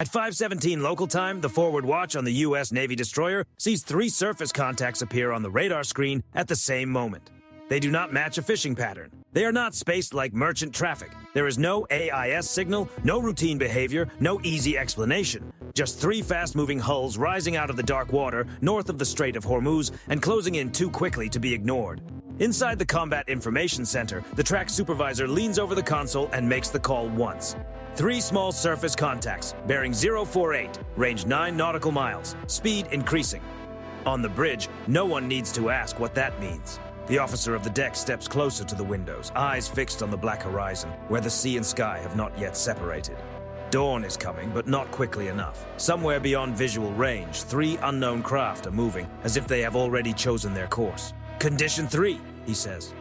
At 5:17 local time, the forward watch on the U.S. Navy destroyer sees 3 surface contacts appear on the radar screen at the same moment. They do not match a fishing pattern. They are not spaced like merchant traffic. There is no AIS signal, no routine behavior, no easy explanation. Just 3 fast-moving hulls rising out of the dark water north of the Strait of Hormuz and closing in too quickly to be ignored. Inside the Combat Information Center, the track supervisor leans over the console and makes the call once. 3 small surface contacts, bearing 048, range 9 nautical miles, speed increasing. On the bridge, no one needs to ask what that means. The officer of the deck steps closer to the windows, eyes fixed on the black horizon, where the sea and sky have not yet separated. Dawn is coming, but not quickly enough. Somewhere beyond visual range, 3 unknown craft are moving, as if they have already chosen their course. Condition 3, he says.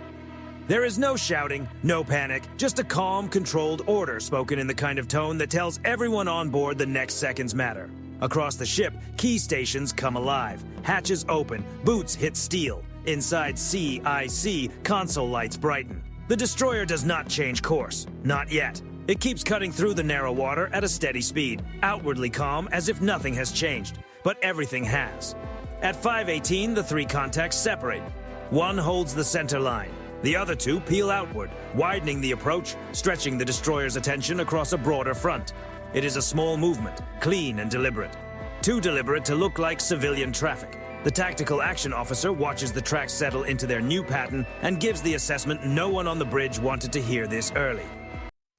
There is no shouting, no panic, just a calm, controlled order spoken in the kind of tone that tells everyone on board the next seconds matter. Across the ship, key stations come alive, hatches open, boots hit steel. Inside CIC, console lights brighten. The destroyer does not change course, not yet. It keeps cutting through the narrow water at a steady speed, outwardly calm as if nothing has changed, but everything has. At 5:18, the 3 contacts separate. One holds the center line. The other 2 peel outward, widening the approach, stretching the destroyer's attention across a broader front. It is a small movement, clean and deliberate. Too deliberate to look like civilian traffic. The tactical action officer watches the tracks settle into their new pattern and gives the assessment no one on the bridge wanted to hear this early.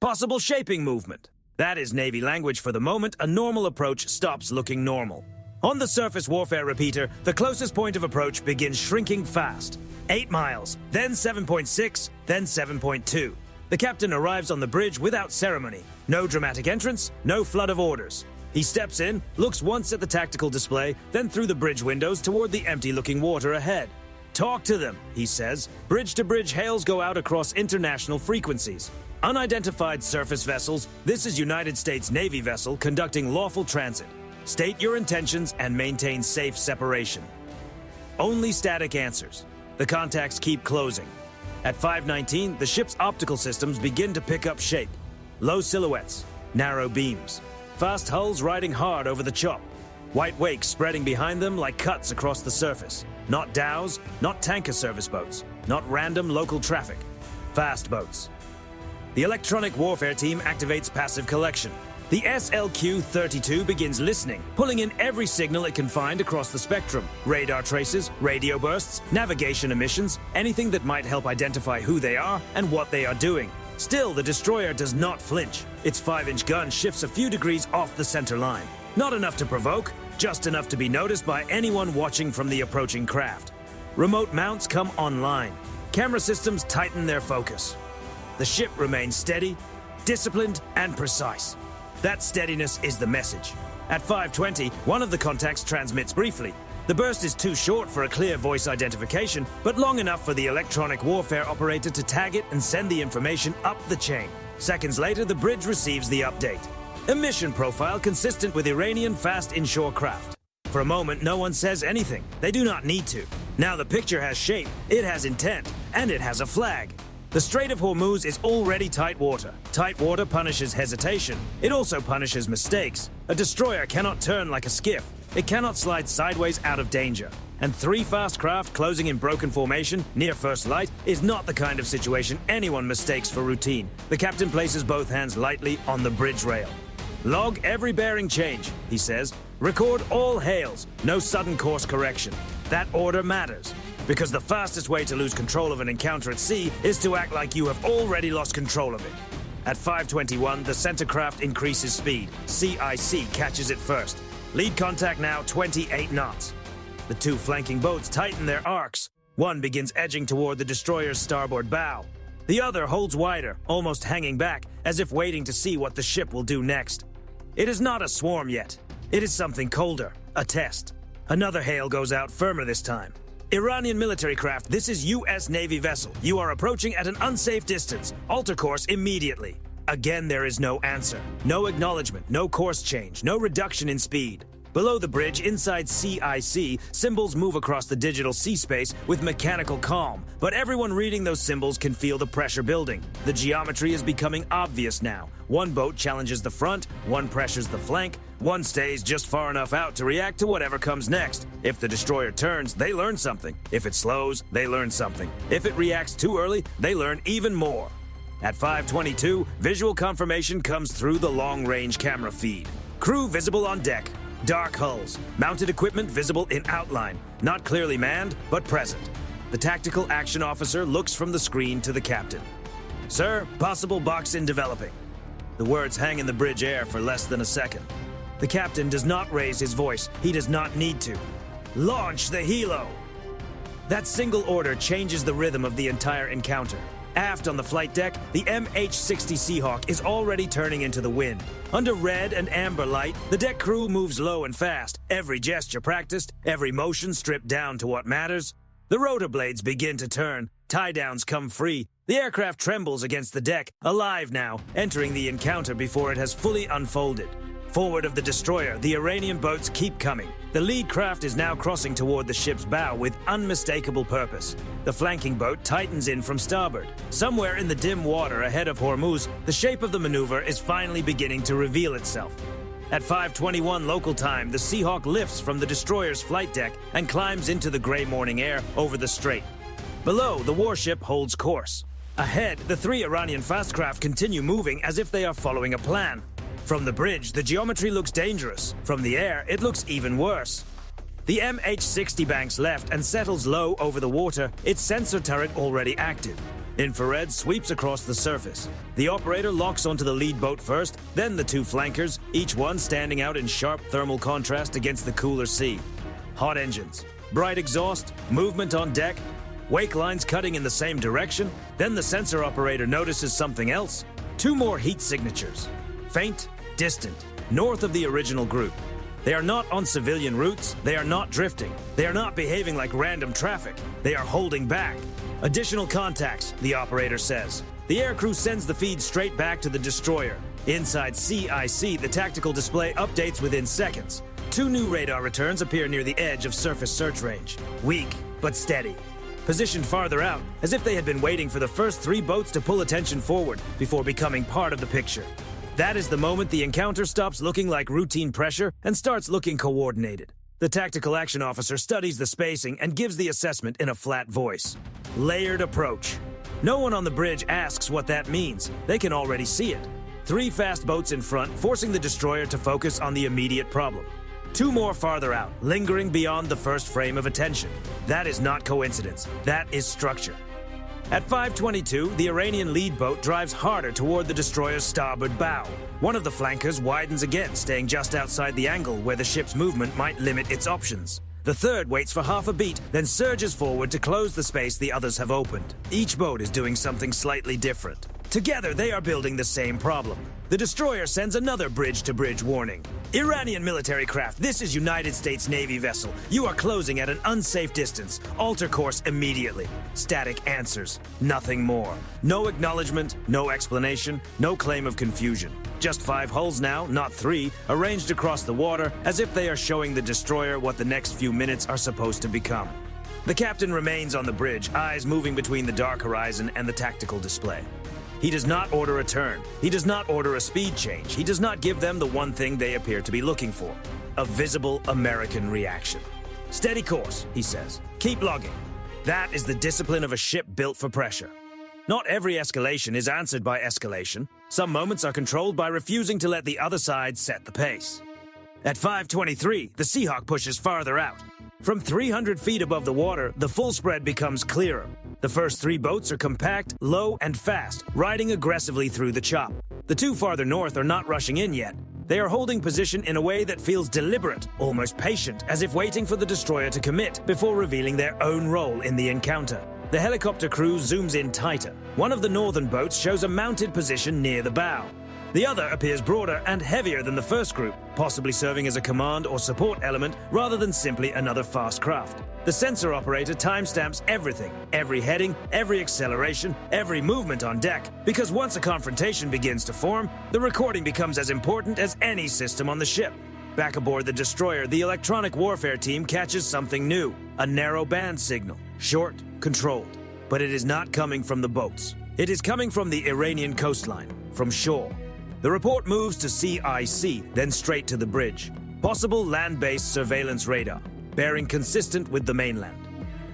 Possible shaping movement. That is Navy language for the moment a normal approach stops looking normal. On the surface warfare repeater, the closest point of approach begins shrinking fast. 8 miles, then 7.6, then 7.2. The captain arrives on the bridge without ceremony. No dramatic entrance, no flood of orders. He steps in, looks once at the tactical display, then through the bridge windows toward the empty-looking water ahead. Talk to them, he says. Bridge-to-bridge hails go out across international frequencies. Unidentified surface vessels, this is United States Navy vessel conducting lawful transit. State your intentions and maintain safe separation. Only static answers. The contacts keep closing. At 5:19, the ship's optical systems begin to pick up shape. Low silhouettes, narrow beams. Fast hulls riding hard over the chop. White wakes spreading behind them like cuts across the surface. Not dhows, not tanker service boats, not random local traffic. Fast boats. The electronic warfare team activates passive collection. The SLQ-32 begins listening, pulling in every signal it can find across the spectrum. Radar traces, radio bursts, navigation emissions, anything that might help identify who they are and what they are doing. Still, the destroyer does not flinch. Its 5-inch gun shifts a few degrees off the center line. Not enough to provoke, just enough to be noticed by anyone watching from the approaching craft. Remote mounts come online. Camera systems tighten their focus. The ship remains steady, disciplined, and precise. That steadiness is the message. At 5:20, one of the contacts transmits briefly. The burst is too short for a clear voice identification, but long enough for the electronic warfare operator to tag it and send the information up the chain. Seconds later, the bridge receives the update. A mission profile consistent with Iranian fast inshore craft. For a moment, no one says anything. They do not need to. Now the picture has shape, it has intent, and it has a flag. The Strait of Hormuz is already tight water. Tight water punishes hesitation. It also punishes mistakes. A destroyer cannot turn like a skiff. It cannot slide sideways out of danger. And 3 fast craft closing in broken formation near first light is not the kind of situation anyone mistakes for routine. The captain places both hands lightly on the bridge rail. Log every bearing change, he says. Record all hails, no sudden course correction. That order matters, because the fastest way to lose control of an encounter at sea is to act like you have already lost control of it. At 5:21, the center craft increases speed. CIC catches it first. Lead contact now 28 knots. The 2 flanking boats tighten their arcs. One begins edging toward the destroyer's starboard bow. The other holds wider, almost hanging back, as if waiting to see what the ship will do next. It is not a swarm yet. It is something colder, a test. Another hail goes out firmer this time. Iranian military craft, this is U.S. Navy vessel. You are approaching at an unsafe distance. Alter course immediately. Again, there is no answer. No acknowledgement, no course change, no reduction in speed. Below the bridge, inside CIC, symbols move across the digital sea space with mechanical calm, but everyone reading those symbols can feel the pressure building. The geometry is becoming obvious now. One boat challenges the front, one pressures the flank, one stays just far enough out to react to whatever comes next. If the destroyer turns, they learn something. If it slows, they learn something. If it reacts too early, they learn even more. At 5:22, visual confirmation comes through the long-range camera feed. Crew visible on deck. Dark hulls. Mounted equipment visible in outline. Not clearly manned, but present. The tactical action officer looks from the screen to the captain. "Sir, possible box-in developing." The words hang in the bridge air for less than a second. The captain does not raise his voice. He does not need to. "Launch the helo!" That single order changes the rhythm of the entire encounter. Aft on the flight deck, the MH-60 Seahawk is already turning into the wind. Under red and amber light, the deck crew moves low and fast, every gesture practiced, every motion stripped down to what matters. The rotor blades begin to turn, tie-downs come free. The aircraft trembles against the deck, alive now, entering the encounter before it has fully unfolded. Forward of the destroyer, the Iranian boats keep coming. The lead craft is now crossing toward the ship's bow with unmistakable purpose. The flanking boat tightens in from starboard. Somewhere in the dim water ahead of Hormuz, the shape of the maneuver is finally beginning to reveal itself. At 5:21 local time, the Seahawk lifts from the destroyer's flight deck and climbs into the gray morning air over the strait. Below, the warship holds course. Ahead, the three Iranian fast craft continue moving as if they are following a plan. From the bridge, the geometry looks dangerous. From the air, it looks even worse. The MH-60 banks left and settles low over the water, its sensor turret already active. Infrared sweeps across the surface. The operator locks onto the lead boat first, then the two flankers, each one standing out in sharp thermal contrast against the cooler sea. Hot engines, bright exhaust, movement on deck, wake lines cutting in the same direction. Then the sensor operator notices something else. Two more heat signatures. Faint, distant, north of the original group. They are not on civilian routes, they are not drifting, they are not behaving like random traffic, they are holding back. Additional contacts, the operator says. The aircrew sends the feed straight back to the destroyer. Inside CIC, the tactical display updates within seconds. Two new radar returns appear near the edge of surface search range. Weak, but steady. Positioned farther out, as if they had been waiting for the first three boats to pull attention forward before becoming part of the picture. That is the moment the encounter stops looking like routine pressure and starts looking coordinated. The tactical action officer studies the spacing and gives the assessment in a flat voice. Layered approach. No one on the bridge asks what that means. They can already see it. Three fast boats in front, forcing the destroyer to focus on the immediate problem. Two more farther out, lingering beyond the first frame of attention. That is not coincidence. That is structure. At 5:22, the Iranian lead boat drives harder toward the destroyer's starboard bow. One of the flankers widens again, staying just outside the angle where the ship's movement might limit its options. The third waits for half a beat, then surges forward to close the space the others have opened. Each boat is doing something slightly different. Together, they are building the same problem. The destroyer sends another bridge-to-bridge warning. Iranian military craft, this is United States Navy vessel. You are closing at an unsafe distance. Alter course immediately. Static answers. Nothing more. No acknowledgement, no explanation, no claim of confusion. Just 5 hulls now, not 3, arranged across the water as if they are showing the destroyer what the next few minutes are supposed to become. The captain remains on the bridge, eyes moving between the dark horizon and the tactical display. He does not order a turn. He does not order a speed change. He does not give them the one thing they appear to be looking for: a visible American reaction. Steady course, he says. Keep logging. That is the discipline of a ship built for pressure. Not every escalation is answered by escalation. Some moments are controlled by refusing to let the other side set the pace. At 5:23, the Seahawk pushes farther out. From 300 feet above the water, the full spread becomes clearer. The first 3 boats are compact, low, and fast, riding aggressively through the chop. The 2 farther north are not rushing in yet. They are holding position in a way that feels deliberate, almost patient, as if waiting for the destroyer to commit before revealing their own role in the encounter. The helicopter crew zooms in tighter. One of the northern boats shows a mounted position near the bow. The other appears broader and heavier than the first group, possibly serving as a command or support element rather than simply another fast craft. The sensor operator timestamps everything, every heading, every acceleration, every movement on deck, because once a confrontation begins to form, the recording becomes as important as any system on the ship. Back aboard the destroyer, the electronic warfare team catches something new, a narrow band signal, short, controlled. But it is not coming from the boats. It is coming from the Iranian coastline, from shore. The report moves to CIC, then straight to the bridge. Possible land-based surveillance radar, bearing consistent with the mainland.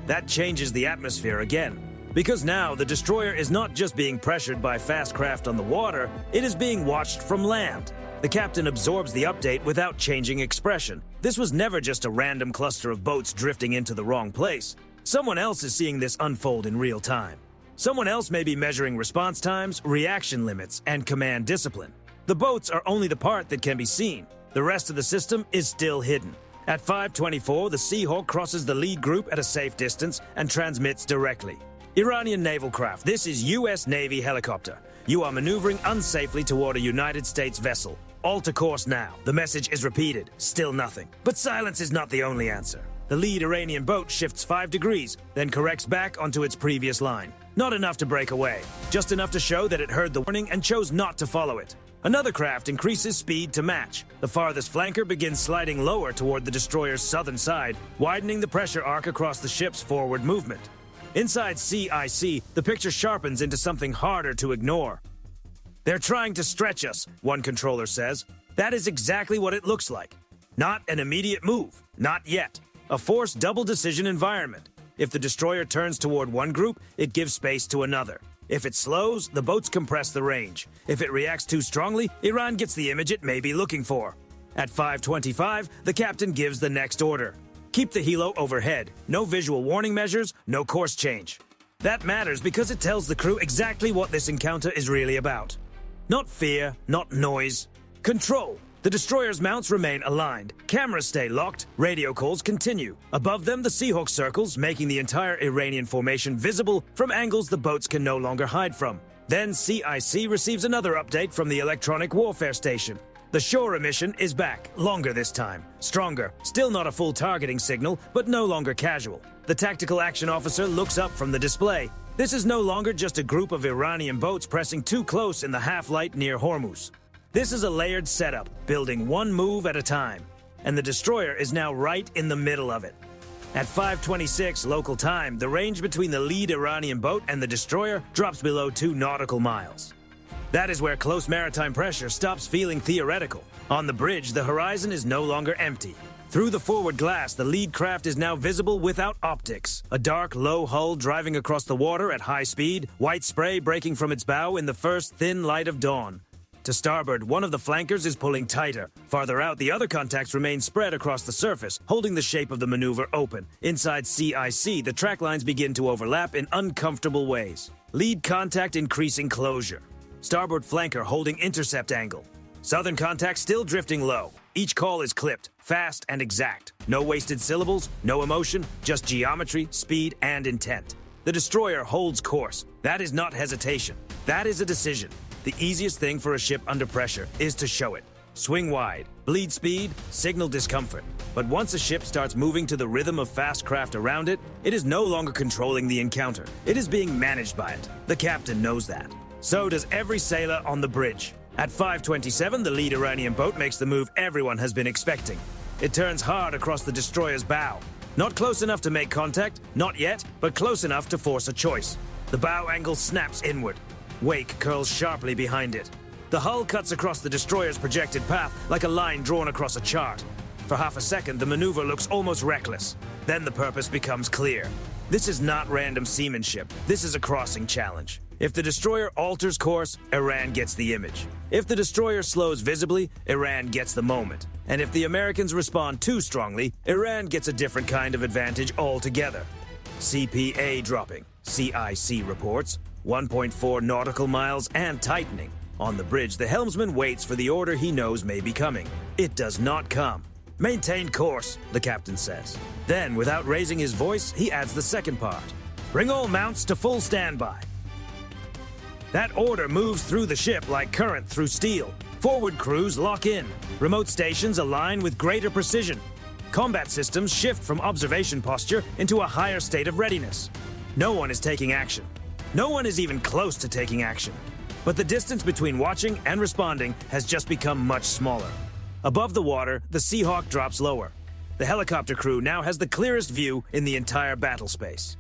That changes the atmosphere again, because now the destroyer is not just being pressured by fast craft on the water, it is being watched from land. The captain absorbs the update without changing expression. This was never just a random cluster of boats drifting into the wrong place. Someone else is seeing this unfold in real time. Someone else may be measuring response times, reaction limits, and command discipline. The boats are only the part that can be seen. The rest of the system is still hidden. At 5:24, the Seahawk crosses the lead group at a safe distance and transmits directly. Iranian naval craft, this is U.S. Navy helicopter. You are maneuvering unsafely toward a United States vessel. Alter course now. The message is repeated. Still nothing. But silence is not the only answer. The lead Iranian boat shifts 5 degrees, then corrects back onto its previous line. Not enough to break away. Just enough to show that it heard the warning and chose not to follow it. Another craft increases speed to match. The farthest flanker begins sliding lower toward the destroyer's southern side, widening the pressure arc across the ship's forward movement. Inside CIC, the picture sharpens into something harder to ignore. They're trying to stretch us, one controller says. That is exactly what it looks like. Not an immediate move. Not yet. A forced double decision environment. If the destroyer turns toward one group, it gives space to another. If it slows, the boats compress the range. If it reacts too strongly, Iran gets the image it may be looking for. At 5:25, the captain gives the next order. Keep the helo overhead. No visual warning measures, no course change. That matters because it tells the crew exactly what this encounter is really about. Not fear, not noise. Control. The destroyer's mounts remain aligned. Cameras stay locked. Radio calls continue. Above them, the Seahawk circles, making the entire Iranian formation visible from angles the boats can no longer hide from. Then CIC receives another update from the electronic warfare station. The shore emission is back, longer this time. Stronger. Still not a full targeting signal, but no longer casual. The tactical action officer looks up from the display. This is no longer just a group of Iranian boats pressing too close in the half-light near Hormuz. This is a layered setup, building one move at a time, and the destroyer is now right in the middle of it. At 5:26 local time, the range between the lead Iranian boat and the destroyer drops below 2 nautical miles. That is where close maritime pressure stops feeling theoretical. On the bridge, the horizon is no longer empty. Through the forward glass, the lead craft is now visible without optics. A dark, low hull driving across the water at high speed, white spray breaking from its bow in the first thin light of dawn. To starboard, one of the flankers is pulling tighter. Farther out, the other contacts remain spread across the surface, holding the shape of the maneuver open. Inside CIC, the track lines begin to overlap in uncomfortable ways. Lead contact increasing closure. Starboard flanker holding intercept angle. Southern contact still drifting low. Each call is clipped, fast and exact. No wasted syllables, no emotion, just geometry, speed, and intent. The destroyer holds course. That is not hesitation. That is a decision. The easiest thing for a ship under pressure is to show it. Swing wide, bleed speed, signal discomfort. But once a ship starts moving to the rhythm of fast craft around it, it is no longer controlling the encounter. It is being managed by it. The captain knows that. So does every sailor on the bridge. At 5:27, the lead Iranian boat makes the move everyone has been expecting. It turns hard across the destroyer's bow. Not close enough to make contact, not yet, but close enough to force a choice. The bow angle snaps inward. Wake curls sharply behind it. The hull cuts across the destroyer's projected path like a line drawn across a chart. For half a second, the maneuver looks almost reckless. Then the purpose becomes clear. This is not random seamanship. This is a crossing challenge. If the destroyer alters course, Iran gets the image. If the destroyer slows visibly, Iran gets the moment. And if the Americans respond too strongly, Iran gets a different kind of advantage altogether. CPA dropping, CIC reports. 1.4 nautical miles and tightening. On the bridge, the helmsman waits for the order he knows may be coming. It does not come. Maintain course, the captain says. Then, without raising his voice, he adds the second part. Bring all mounts to full standby. That order moves through the ship like current through steel. Forward crews lock in. Remote stations align with greater precision. Combat systems shift from observation posture into a higher state of readiness. No one is taking action. No one is even close to taking action. But the distance between watching and responding has just become much smaller. Above the water, the Seahawk drops lower. The helicopter crew now has the clearest view in the entire battle space.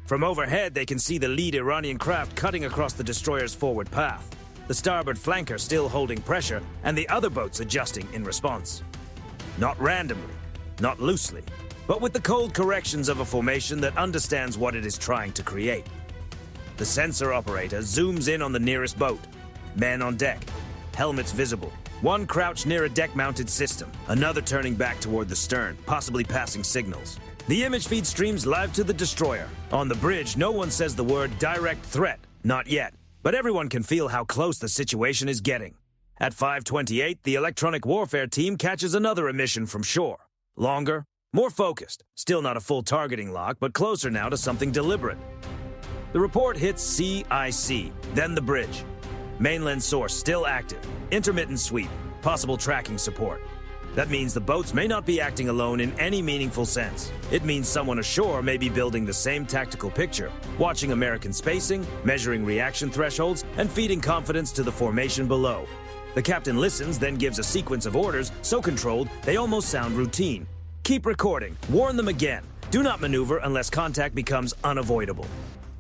From overhead, they can see the lead Iranian craft cutting across the destroyer's forward path, the starboard flanker still holding pressure, and the other boats adjusting in response. Not randomly, not loosely, but with the cold corrections of a formation that understands what it is trying to create. The sensor operator zooms in on the nearest boat. Men on deck, helmets visible. One crouched near a deck-mounted system, another turning back toward the stern, possibly passing signals. The image feed streams live to the destroyer. On the bridge, no one says the word direct threat, not yet, but everyone can feel how close the situation is getting. At 5:28, the electronic warfare team catches another emission from shore. Longer, more focused, still not a full targeting lock, but closer now to something deliberate. The report hits CIC, then the bridge. Mainland source still active, intermittent sweep, possible tracking support. That means the boats may not be acting alone in any meaningful sense. It means someone ashore may be building the same tactical picture, watching American spacing, measuring reaction thresholds, and feeding confidence to the formation below. The captain listens, then gives a sequence of orders so controlled they almost sound routine. Keep recording, warn them again. Do not maneuver unless contact becomes unavoidable.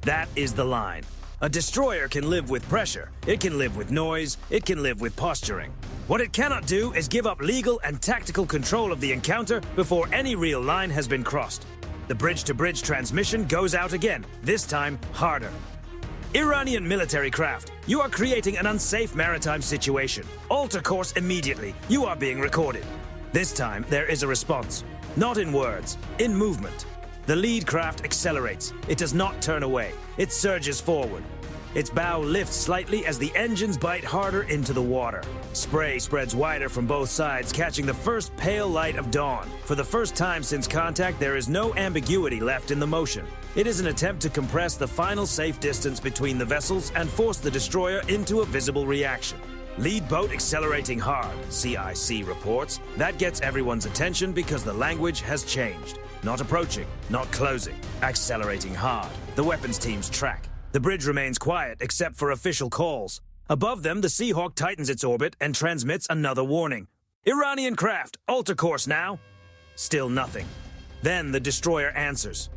That is the line. A destroyer can live with pressure, it can live with noise, it can live with posturing. What it cannot do is give up legal and tactical control of the encounter before any real line has been crossed. The bridge-to-bridge transmission goes out again, this time harder. Iranian military craft, you are creating an unsafe maritime situation. Alter course immediately, you are being recorded. This time, there is a response. Not in words, in movement. The lead craft accelerates. It does not turn away. It surges forward. Its bow lifts slightly as the engines bite harder into the water. Spray spreads wider from both sides, catching the first pale light of dawn. For the first time since contact, there is no ambiguity left in the motion. It is an attempt to compress the final safe distance between the vessels and force the destroyer into a visible reaction. Lead boat accelerating hard, CIC reports. That gets everyone's attention because the language has changed. Not approaching, not closing, accelerating hard. The weapons teams track. The bridge remains quiet except for official calls. Above them, the Seahawk tightens its orbit and transmits another warning. Iranian craft, alter course now. Still nothing. Then the destroyer answers.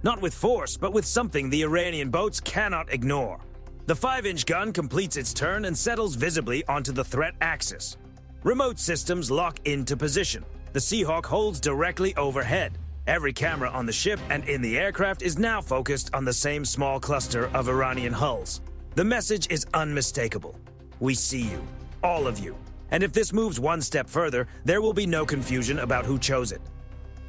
Not with force, but with something the Iranian boats cannot ignore. The 5-inch gun completes its turn and settles visibly onto the threat axis. Remote systems lock into position. The Seahawk holds directly overhead. Every camera on the ship and in the aircraft is now focused on the same small cluster of Iranian hulls. The message is unmistakable. We see you. All of you. And if this moves one step further, there will be no confusion about who chose it.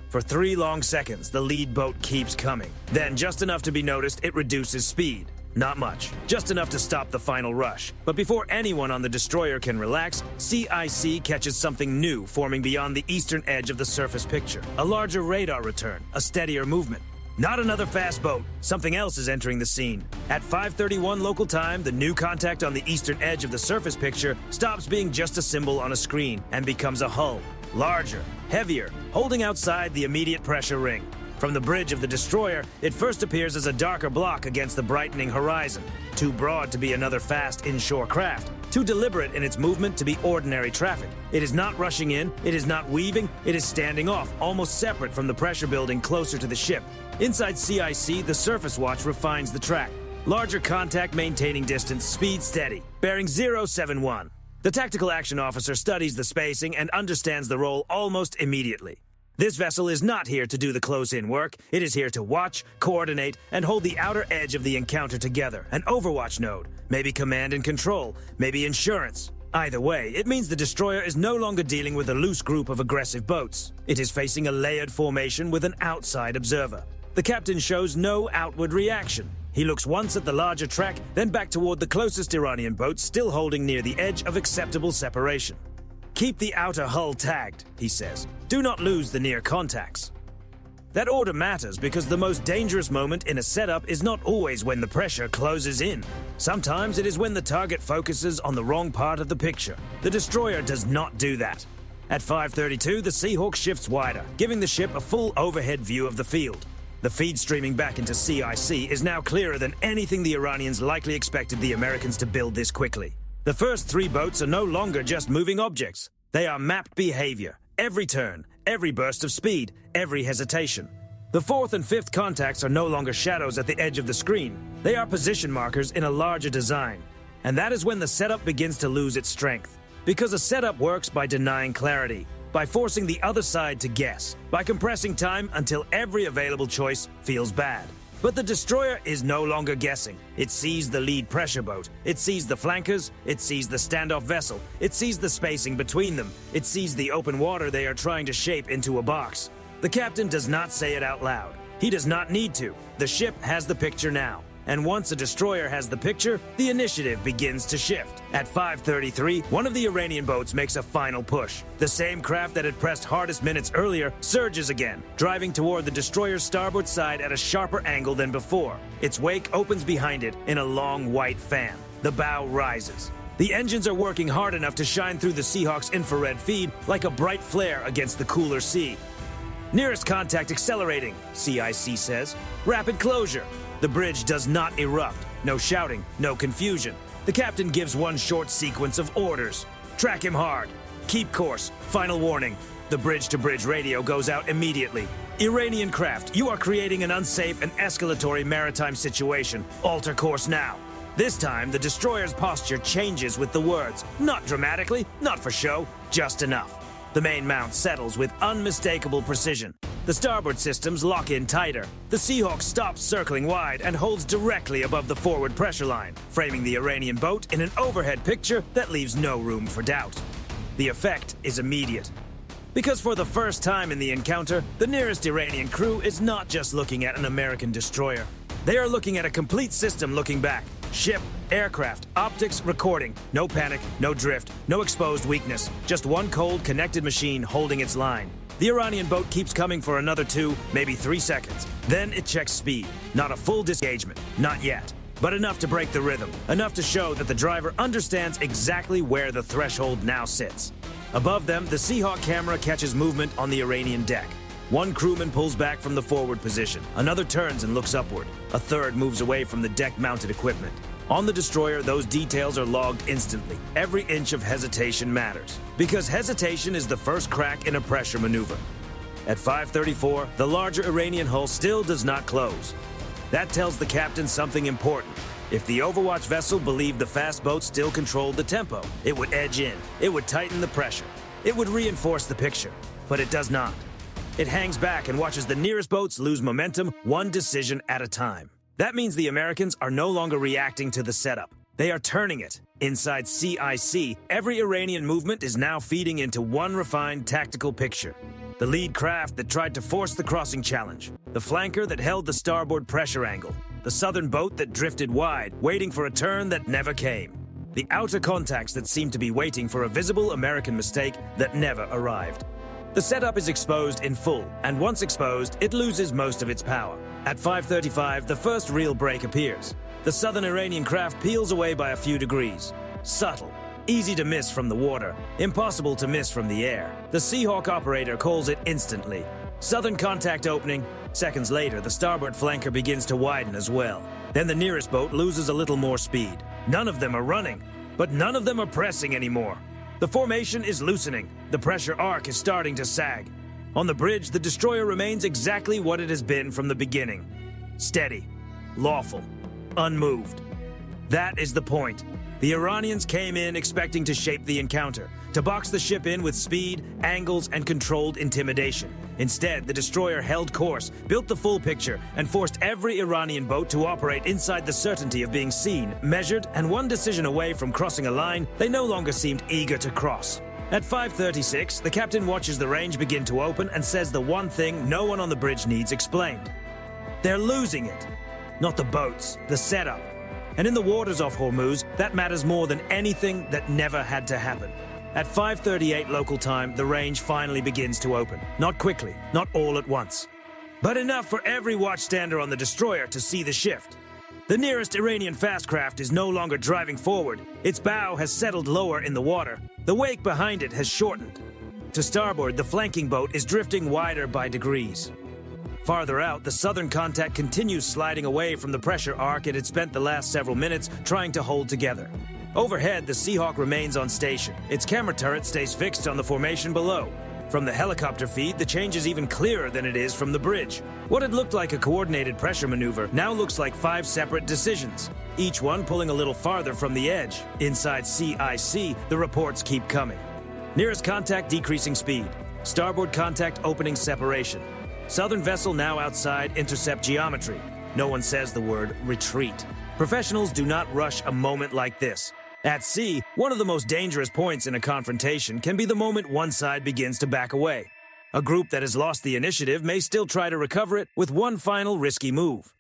For 3 long seconds, the lead boat keeps coming. Then, just enough to be noticed, it reduces speed. Not much, just enough to stop the final rush. But before anyone on the destroyer can relax, CIC catches something new forming beyond the eastern edge of the surface picture. A larger radar return, a steadier movement. Not another fast boat, something else is entering the scene. At 5:31 local time, the new contact on the eastern edge of the surface picture stops being just a symbol on a screen and becomes a hull. Larger, heavier, holding outside the immediate pressure ring. From the bridge of the destroyer, it first appears as a darker block against the brightening horizon. Too broad to be another fast inshore craft. Too deliberate in its movement to be ordinary traffic. It is not rushing in, it is not weaving, it is standing off, almost separate from the pressure building closer to the ship. Inside CIC, the surface watch refines the track. Larger contact maintaining distance, speed steady, bearing 071. The tactical action officer studies the spacing and understands the role almost immediately. This vessel is not here to do the close-in work. It is here to watch, coordinate, and hold the outer edge of the encounter together. An overwatch node, maybe command and control, maybe insurance. Either way, it means the destroyer is no longer dealing with a loose group of aggressive boats. It is facing a layered formation with an outside observer. The captain shows no outward reaction. He looks once at the larger track, then back toward the closest Iranian boat still holding near the edge of acceptable separation. Keep the outer hull tagged, he says. Do not lose the near contacts. That order matters because the most dangerous moment in a setup is not always when the pressure closes in. Sometimes it is when the target focuses on the wrong part of the picture. The destroyer does not do that. At 5:32, the Seahawk shifts wider, giving the ship a full overhead view of the field. The feed streaming back into CIC is now clearer than anything the Iranians likely expected the Americans to build this quickly. The first 3 boats are no longer just moving objects. They are mapped behavior, every turn, every burst of speed, every hesitation. The fourth and fifth contacts are no longer shadows at the edge of the screen. They are position markers in a larger design. And that is when the setup begins to lose its strength. Because a setup works by denying clarity, by forcing the other side to guess, by compressing time until every available choice feels bad. But the destroyer is no longer guessing. It sees the lead pressure boat. It sees the flankers. It sees the standoff vessel. It sees the spacing between them. It sees the open water they are trying to shape into a box. The captain does not say it out loud. He does not need to. The ship has the picture now. And once a destroyer has the picture, the initiative begins to shift. At 5:33, one of the Iranian boats makes a final push. The same craft that had pressed hardest minutes earlier surges again, driving toward the destroyer's starboard side at a sharper angle than before. Its wake opens behind it in a long white fan. The bow rises. The engines are working hard enough to shine through the Seahawk's infrared feed like a bright flare against the cooler sea. Nearest contact accelerating, CIC says. Rapid closure. The bridge does not erupt. No shouting, no confusion. The captain gives one short sequence of orders. Track him hard. Keep course. Final warning. The bridge-to-bridge radio goes out immediately. Iranian craft, you are creating an unsafe and escalatory maritime situation. Alter course now. This time, the destroyer's posture changes with the words. Not dramatically, not for show, just enough. The main mount settles with unmistakable precision. The starboard systems lock in tighter. The Seahawk stops circling wide and holds directly above the forward pressure line, framing the Iranian boat in an overhead picture that leaves no room for doubt. The effect is immediate. Because for the first time in the encounter, the nearest Iranian crew is not just looking at an American destroyer. They are looking at a complete system looking back. Ship, aircraft, optics, recording. No panic, no drift, no exposed weakness. Just one cold, connected machine holding its line. The Iranian boat keeps coming for another 2, maybe 3 seconds. Then it checks speed. Not a full disengagement, not yet. But enough to break the rhythm. Enough to show that the driver understands exactly where the threshold now sits. Above them, the Seahawk camera catches movement on the Iranian deck. One crewman pulls back from the forward position. Another turns and looks upward. A third moves away from the deck-mounted equipment. On the destroyer, those details are logged instantly. Every inch of hesitation matters. Because hesitation is the first crack in a pressure maneuver. At 5:34, the larger Iranian hull still does not close. That tells the captain something important. If the Overwatch vessel believed the fast boat still controlled the tempo, it would edge in. It would tighten the pressure. It would reinforce the picture. But it does not. It hangs back and watches the nearest boats lose momentum one decision at a time. That means the Americans are no longer reacting to the setup. They are turning it. Inside CIC, every Iranian movement is now feeding into one refined tactical picture. The lead craft that tried to force the crossing challenge. The flanker that held the starboard pressure angle. The southern boat that drifted wide, waiting for a turn that never came. The outer contacts that seemed to be waiting for a visible American mistake that never arrived. The setup is exposed in full, and once exposed, it loses most of its power. At 5:35, the first real break appears. The southern Iranian craft peels away by a few degrees. Subtle, easy to miss from the water, impossible to miss from the air. The Seahawk operator calls it instantly. Southern contact opening. Seconds later, the starboard flanker begins to widen as well. Then the nearest boat loses a little more speed. None of them are running, but none of them are pressing anymore. The formation is loosening. The pressure arc is starting to sag. On the bridge, the destroyer remains exactly what it has been from the beginning. Steady, lawful, unmoved. That is the point. The Iranians came in expecting to shape the encounter, to box the ship in with speed, angles, and controlled intimidation. Instead, the destroyer held course, built the full picture, and forced every Iranian boat to operate inside the certainty of being seen, measured, and one decision away from crossing a line they no longer seemed eager to cross. At 5:36, the captain watches the range begin to open and says the one thing no one on the bridge needs explained. They're losing it. Not the boats, the setup. And in the waters off Hormuz, that matters more than anything that never had to happen. At 5:38 local time, the range finally begins to open. Not quickly, not all at once. But enough for every watchstander on the destroyer to see the shift. The nearest Iranian fast craft is no longer driving forward. Its bow has settled lower in the water. The wake behind it has shortened. To starboard, the flanking boat is drifting wider by degrees. Farther out, the southern contact continues sliding away from the pressure arc it had spent the last several minutes trying to hold together. Overhead, the Seahawk remains on station. Its camera turret stays fixed on the formation below. From the helicopter feed, the change is even clearer than it is from the bridge. What had looked like a coordinated pressure maneuver now looks like 5 separate decisions, each one pulling a little farther from the edge. Inside CIC, the reports keep coming. Nearest contact decreasing speed. Starboard contact opening separation. Southern vessel now outside intercept geometry. No one says the word retreat. Professionals do not rush a moment like this. At sea, one of the most dangerous points in a confrontation can be the moment one side begins to back away. A group that has lost the initiative may still try to recover it with one final risky move.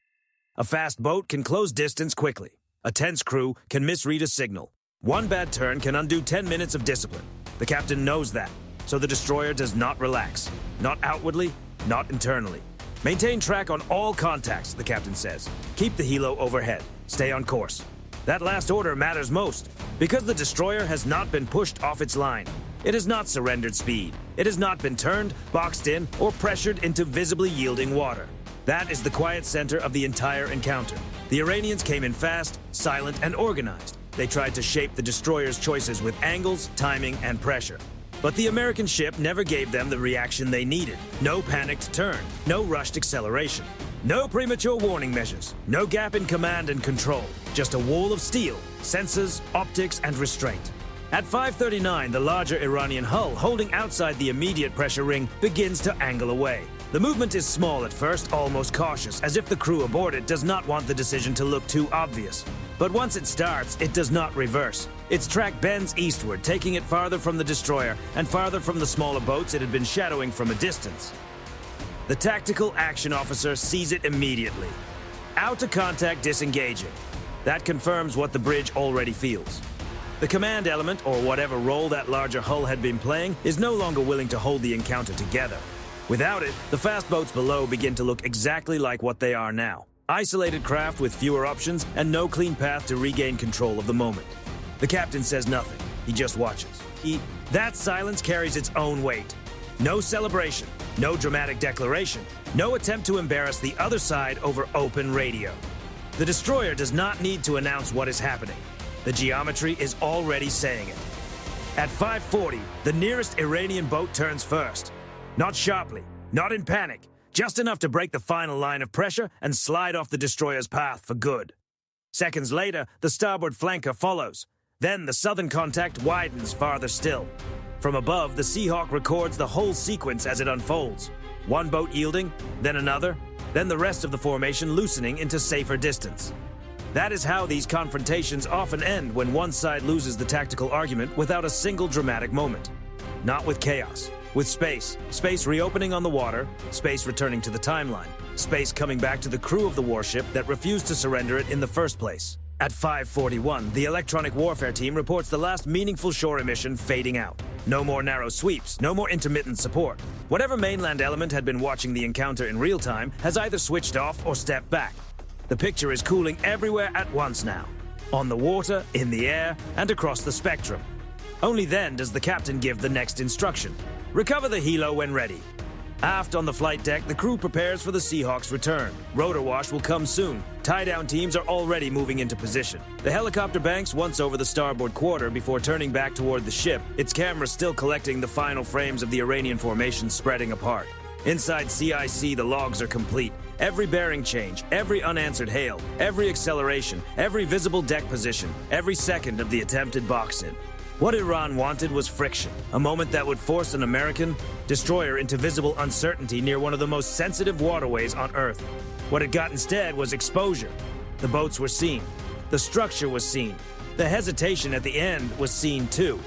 A fast boat can close distance quickly. A tense crew can misread a signal. One bad turn can undo 10 minutes of discipline. The captain knows that, so the destroyer does not relax. Not outwardly, not internally. Maintain track on all contacts, the captain says. Keep the helo overhead. Stay on course. That last order matters most, because the destroyer has not been pushed off its line. It has not surrendered speed. It has not been turned, boxed in, or pressured into visibly yielding water. That is the quiet center of the entire encounter. The Iranians came in fast, silent, and organized. They tried to shape the destroyer's choices with angles, timing, and pressure. But the American ship never gave them the reaction they needed. No panicked turn, no rushed acceleration. No premature warning measures, no gap in command and control, just a wall of steel, sensors, optics, and restraint. At 5:39, the larger Iranian hull, holding outside the immediate pressure ring, begins to angle away. The movement is small at first, almost cautious, as if the crew aboard it does not want the decision to look too obvious. But once it starts, it does not reverse. Its track bends eastward, taking it farther from the destroyer and farther from the smaller boats it had been shadowing from a distance. The tactical action officer sees it immediately. Out to contact disengaging. That confirms what the bridge already feels. The command element, or whatever role that larger hull had been playing, is no longer willing to hold the encounter together. Without it, the fast boats below begin to look exactly like what they are now. Isolated craft with fewer options and no clean path to regain control of the moment. The captain says nothing. He just watches. That silence carries its own weight. No celebration, no dramatic declaration, no attempt to embarrass the other side over open radio. The destroyer does not need to announce what is happening. The geometry is already saying it. At 5:40, the nearest Iranian boat turns first. Not sharply, not in panic, just enough to break the final line of pressure and slide off the destroyer's path for good. Seconds later, the starboard flanker follows. Then the southern contact widens farther still. From above, the Seahawk records the whole sequence as it unfolds. One boat yielding, then another, then the rest of the formation loosening into safer distance. That is how these confrontations often end when one side loses the tactical argument without a single dramatic moment. Not with chaos. With space. Space reopening on the water, space returning to the timeline, space coming back to the crew of the warship that refused to surrender it in the first place. At 5:41, the electronic warfare team reports the last meaningful shore emission fading out. No more narrow sweeps, no more intermittent support. Whatever mainland element had been watching the encounter in real time has either switched off or stepped back. The picture is cooling everywhere at once now. On the water, in the air, and across the spectrum. Only then does the captain give the next instruction. Recover the helo when ready. Aft on the flight deck, the crew prepares for the Seahawk's return. Rotor wash will come soon. Tie-down teams are already moving into position. The helicopter banks once over the starboard quarter before turning back toward the ship, its cameras still collecting the final frames of the Iranian formation spreading apart. Inside CIC, the logs are complete. Every bearing change, every unanswered hail, every acceleration, every visible deck position, every second of the attempted box-in. What Iran wanted was friction, a moment that would force an American destroyer into visible uncertainty near one of the most sensitive waterways on Earth. What it got instead was exposure. The boats were seen. The structure was seen. The hesitation at the end was seen too.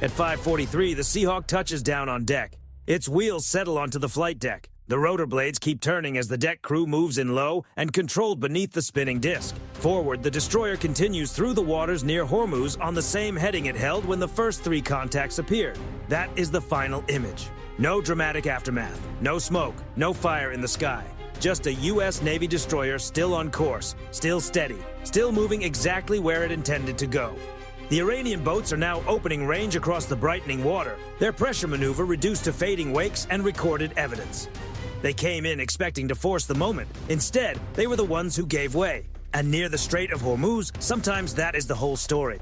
At 5:43, the Seahawk touches down on deck. Its wheels settle onto the flight deck. The rotor blades keep turning as the deck crew moves in low and controlled beneath the spinning disc. Forward, the destroyer continues through the waters near Hormuz on the same heading it held when the first 3 contacts appeared. That is the final image. No dramatic aftermath, no smoke, no fire in the sky. Just a U.S. Navy destroyer still on course, still steady, still moving exactly where it intended to go. The Iranian boats are now opening range across the brightening water, their pressure maneuver reduced to fading wakes and recorded evidence. They came in expecting to force the moment. Instead, they were the ones who gave way. And near the Strait of Hormuz, sometimes that is the whole story.